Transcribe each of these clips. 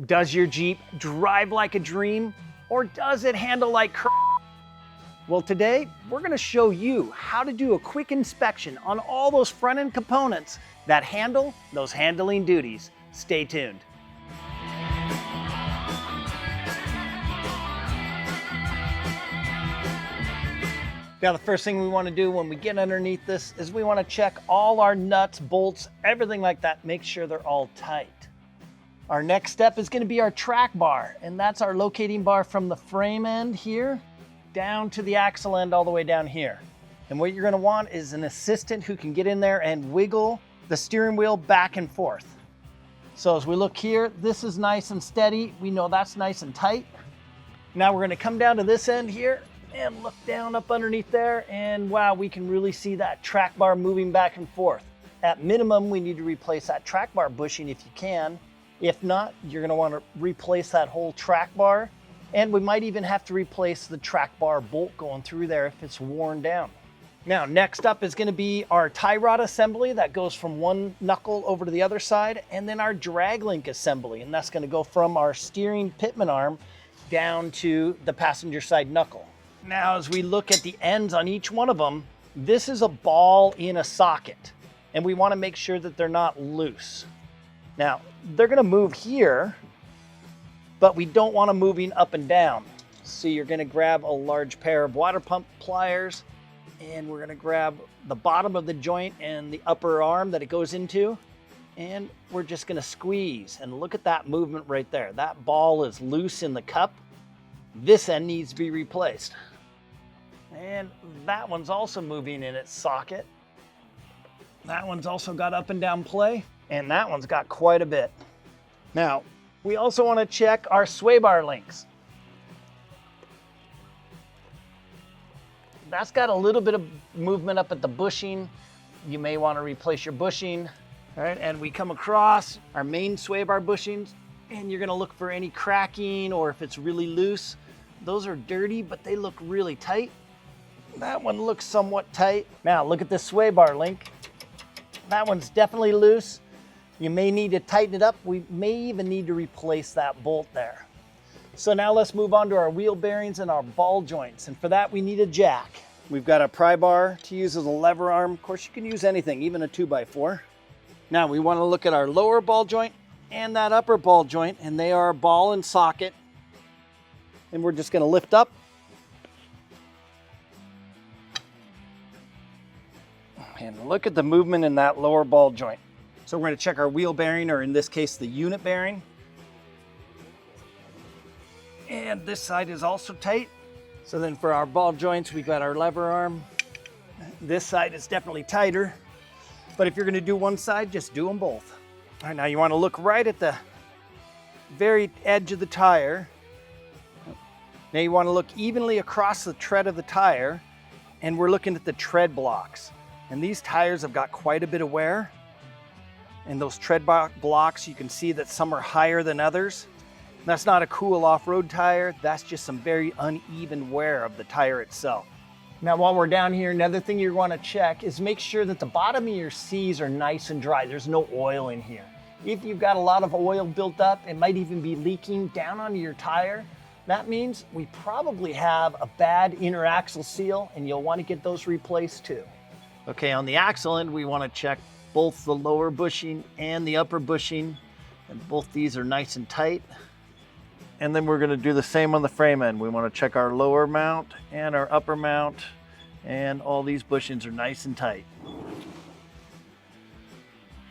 Does your Jeep drive like a dream, or does it handle like crap? Well, today we're going to show you how to do a quick inspection on all those front end components that handle those handling duties. Stay tuned. Now, the first thing we want to do when we get underneath this is we want to check all our nuts, bolts, everything like that. Make sure they're all tight. Our next step is going to be our track bar, and that's our locating bar from the frame end here down to the axle end all the way down here. And what you're going to want is an assistant who can get in there and wiggle the steering wheel back and forth. So as we look here, this is nice and steady. We know that's nice and tight. Now we're going to come down to this end here and look down up underneath there, and wow, we can really see that track bar moving back and forth. At minimum, we need to replace that track bar bushing if you can. If not, you're going to want to replace that whole track bar, and we might even have to replace the track bar bolt going through there if it's worn down. Now, next up is going to be our tie rod assembly that goes from one knuckle over to the other side, and then our drag link assembly, and that's going to go from our steering pitman arm down to the passenger side knuckle. Now, as we look at the ends on each one of them, this is a ball in a socket, and we want to make sure that they're not loose. Now, they're going to move here, but we don't want them moving up and down. So you're going to grab a large pair of water pump pliers, and we're going to grab the bottom of the joint and the upper arm that it goes into, and we're just going to squeeze. And look at that movement right there. That ball is loose in the cup. This end needs to be replaced. And that one's also moving in its socket. That one's also got up and down play, and that one's got quite a bit. Now, we also want to check our sway bar links. That's got a little bit of movement up at the bushing. You may want to replace your bushing. All right, and we come across our main sway bar bushings, and you're going to look for any cracking or if it's really loose. Those are dirty, but they look really tight. That one looks somewhat tight. Now look at this sway bar link. That one's definitely loose. You may need to tighten it up. We may even need to replace that bolt there. So now let's move on to our wheel bearings and our ball joints. And for that, we need a jack. We've got a pry bar to use as a lever arm. Of course, you can use anything, even a 2x4. Now we want to look at our lower ball joint and that upper ball joint, and they are ball and socket. And we're just going to lift up. And look at the movement in that lower ball joint. So we're going to check our wheel bearing, or in this case, the unit bearing. And this side is also tight. So then for our ball joints, we've got our lever arm. This side is definitely tighter. But if you're going to do one side, just do them both. All right, now you want to look right at the very edge of the tire. Now you want to look evenly across the tread of the tire, and we're looking at the tread blocks. And these tires have got quite a bit of wear. And those tread blocks, you can see that some are higher than others. That's not a cool off-road tire. That's just some very uneven wear of the tire itself. Now, while we're down here, another thing you want to check is make sure that the bottom of your C's are nice and dry. There's no oil in here. If you've got a lot of oil built up, it might even be leaking down onto your tire. That means we probably have a bad inner axle seal, and you'll want to get those replaced too. Okay, on the axle end, we want to check both the lower bushing and the upper bushing, and both these are nice and tight. And then we're going to do the same on the frame end. We want to check our lower mount and our upper mount, and all these bushings are nice and tight.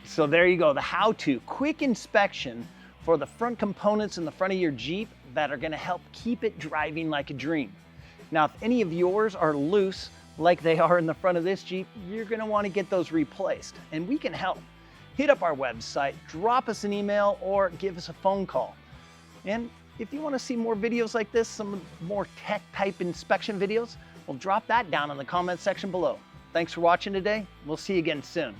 So there you go, the how-to quick inspection for the front components in the front of your Jeep that are going to help keep it driving like a dream. Now, if any of yours are loose, like they are in the front of this Jeep, you're going to want to get those replaced, and we can help. Hit up our website, drop us an email, or give us a phone call. And if you want to see more videos like this, some more tech type inspection videos, well, drop that down in the comment section below. Thanks for watching today. We'll see you again soon.